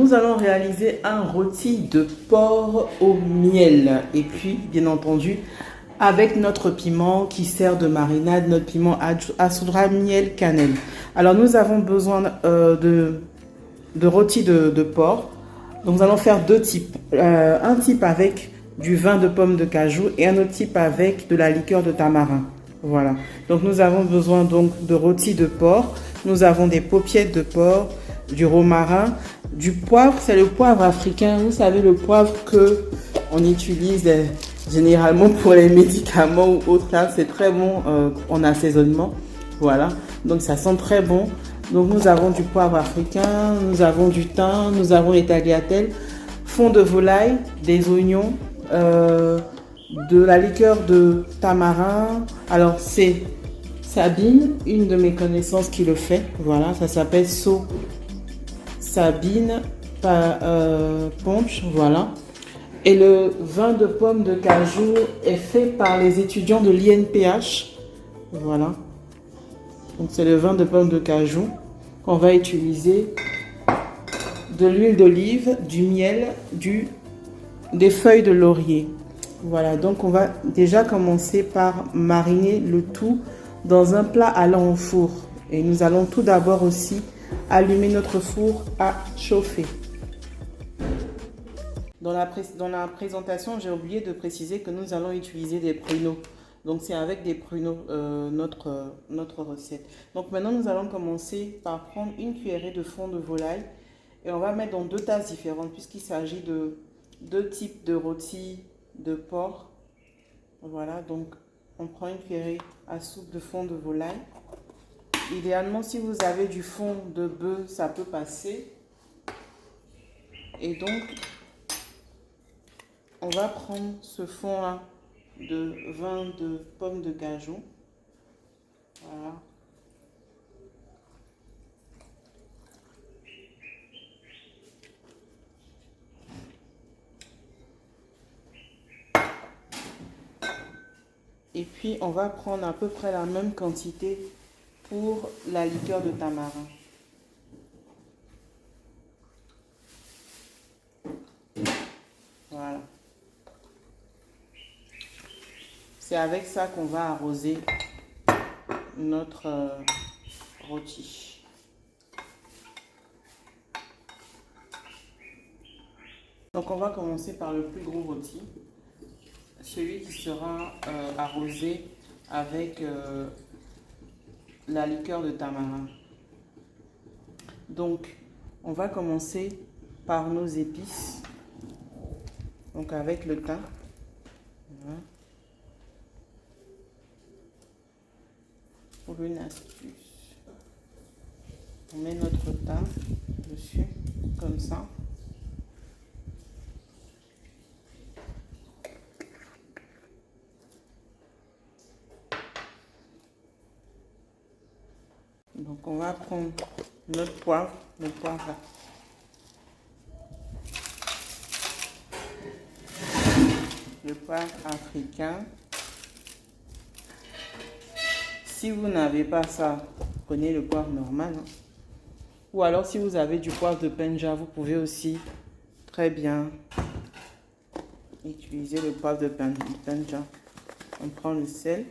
nous allons réaliser un rôti de porc au miel. Et puis, bien entendu, avec notre piment qui sert de marinade, notre piment assoudra miel cannelle. Alors, nous avons besoin de rôti de porc. Donc, nous allons faire deux types. Un type avec du vin de pomme de cajou et un autre type avec de la liqueur de tamarin. Voilà. Donc, nous avons besoin donc de rôti de porc. Nous avons des paupiettes de porc, du romarin, du poivre. C'est le poivre africain. Vous savez, le poivre que on utilise généralement pour les médicaments ou autres. Là, c'est très bon en assaisonnement. Voilà. Donc, ça sent très bon. Donc, nous avons du poivre africain, nous avons du thym, nous avons les tagliatelles, fond de volaille, des oignons, de la liqueur de tamarin. Alors, c'est Sabine, une de mes connaissances qui le fait. Voilà, ça s'appelle So Sabine Punch. Voilà. Et le vin de pomme de cajou est fait par les étudiants de l'INPH. Voilà. Donc, c'est le vin de pomme de cajou qu'on va utiliser, de l'huile d'olive, du miel, des feuilles de laurier. Voilà, donc on va déjà commencer par mariner le tout dans un plat allant au four. Et nous allons tout d'abord aussi allumer notre four à chauffer. Dans la présentation, j'ai oublié de préciser que nous allons utiliser des pruneaux. Donc, c'est avec des pruneaux notre recette. Donc, maintenant, nous allons commencer par prendre une cuillerée de fond de volaille. Et on va mettre dans deux tasses différentes puisqu'il s'agit de deux types de rôti de porc. Voilà, donc on prend une cuillerée à soupe de fond de volaille. Idéalement, si vous avez du fond de bœuf, ça peut passer. Et donc, on va prendre ce fond-là de vin de pomme de cajou. Voilà. Et puis, on va prendre à peu près la même quantité pour la liqueur de tamarin. Voilà. C'est avec ça qu'on va arroser notre rôti. Donc, on va commencer par le plus gros rôti. Celui qui sera arrosé avec la liqueur de tamarin. Donc, on va commencer par nos épices. Donc, avec le thym. Voilà. Pour une astuce, on met notre thym dessus, comme ça. Donc, on va prendre notre poivre, le poivre là. Le poivre africain. Si vous n'avez pas ça, prenez le poivre normal. Hein. Ou alors, si vous avez du poivre de Penja, vous pouvez aussi très bien utiliser le poivre de Penja. On prend le sel.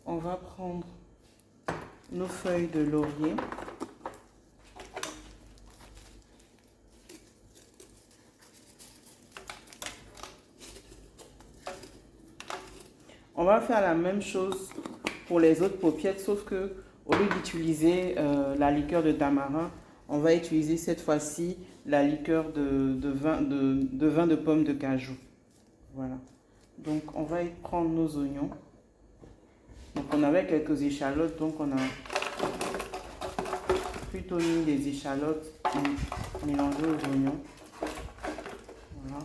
On va prendre nos feuilles de laurier. On va faire la même chose pour les autres paupiettes, sauf que au lieu d'utiliser la liqueur de tamarin, on va utiliser cette fois-ci la liqueur de vin de pomme de cajou. Voilà. Donc, on va prendre nos oignons. Donc, on avait quelques échalotes, donc on a plutôt mis des échalotes mélangées aux oignons. Voilà.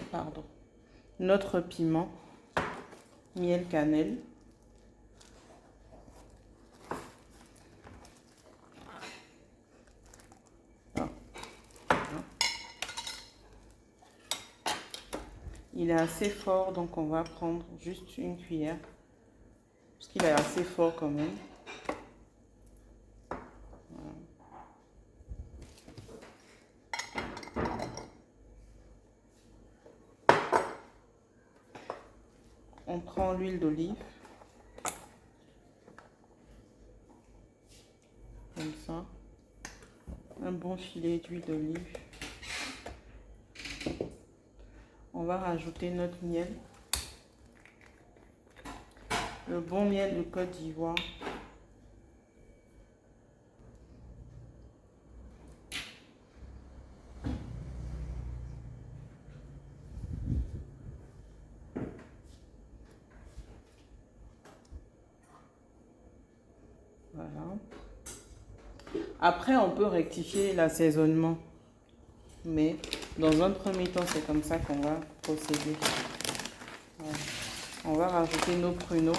Pardon. notre piment, miel, cannelle. Il est assez fort, donc on va prendre juste une cuillère. Parce qu'il est assez fort quand même. Voilà. On prend l'huile d'olive. Comme ça. Un bon filet d'huile d'olive. On va rajouter notre miel. Le bon miel de Côte d'Ivoire. Voilà. Après, on peut rectifier l'assaisonnement. Mais dans un premier temps, c'est comme ça qu'on va procéder. Voilà. On va rajouter nos pruneaux.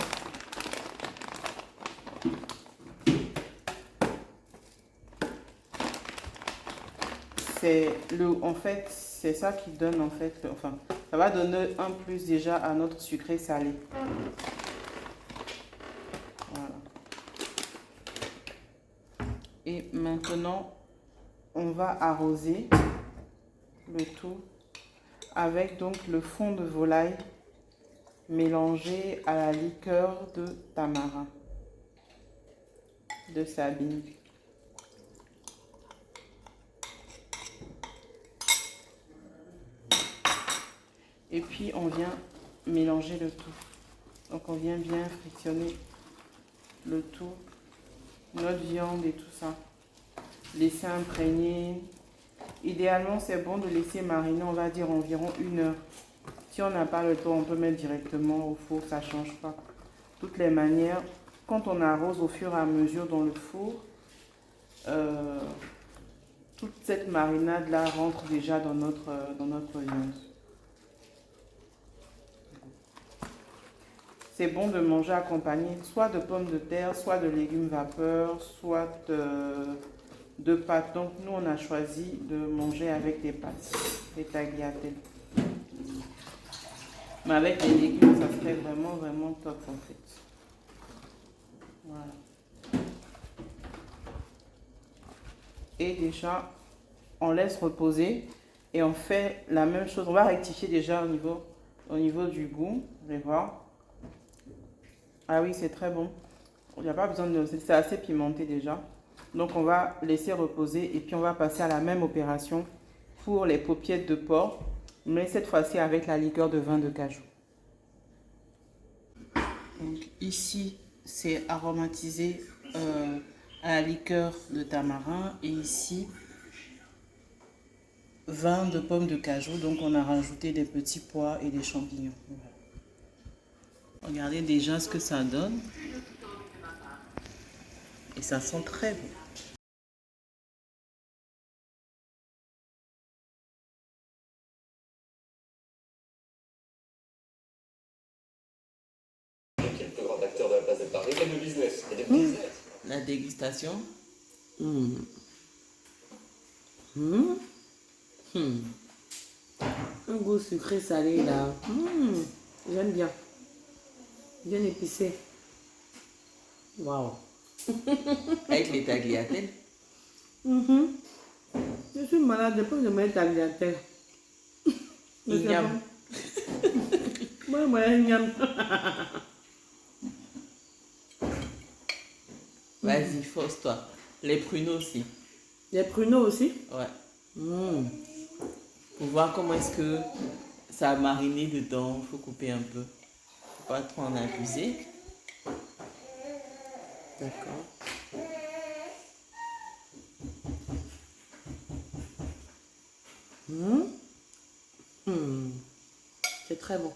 En fait, c'est ça qui donne en fait, enfin, ça va donner un plus déjà à notre sucré salé. Voilà. Et maintenant, on va arroser le tout avec donc le fond de volaille mélangé à la liqueur de tamarin de Sabine. Et puis on vient mélanger le tout. Donc on vient bien frictionner le tout, notre viande et tout ça. Laisser imprégner. Idéalement, c'est bon de laisser mariner, on va dire environ 1 heure. Si on n'a pas le temps, on peut mettre directement au four, ça ne change pas. De toutes les manières, quand on arrose au fur et à mesure dans le four, toute cette marinade-là rentre déjà dans notre viande. C'est bon de manger accompagné soit de pommes de terre, soit de légumes vapeur, soit de pâtes. Donc nous, on a choisi de manger avec des pâtes, des tagliatelles. Mais avec les légumes, ça serait vraiment, vraiment top en fait. Voilà. Et déjà, on laisse reposer et on fait la même chose. On va rectifier déjà au niveau du goût. Vous allez voir. Ah oui, c'est très bon. Il n'y a pas besoin de... C'est assez pimenté déjà. Donc on va laisser reposer et puis on va passer à la même opération pour les paupiètes de porc, mais cette fois-ci avec la liqueur de vin de cajou. Donc ici, c'est aromatisé à la liqueur de tamarin et ici, vin de pomme de cajou. Donc on a rajouté des petits pois et des champignons. Voilà. Regardez déjà ce que ça donne. Et ça sent très bon. Qui est le plus grand acteur de la place de Paris, et de business. Et de business. La dégustation. Un goût sucré salé là. J'aime bien. Bien épicé. Waouh. Avec les tagliatelles. Je suis malade depuis de mettre tagliatelle. Igname. Moi, igname. Vas-y, force-toi. Les pruneaux aussi. Les pruneaux aussi. Ouais. Pour voir comment est-ce que ça a mariné dedans. Il faut couper un peu. Faut pas trop en abuser. D'accord. C'est très bon.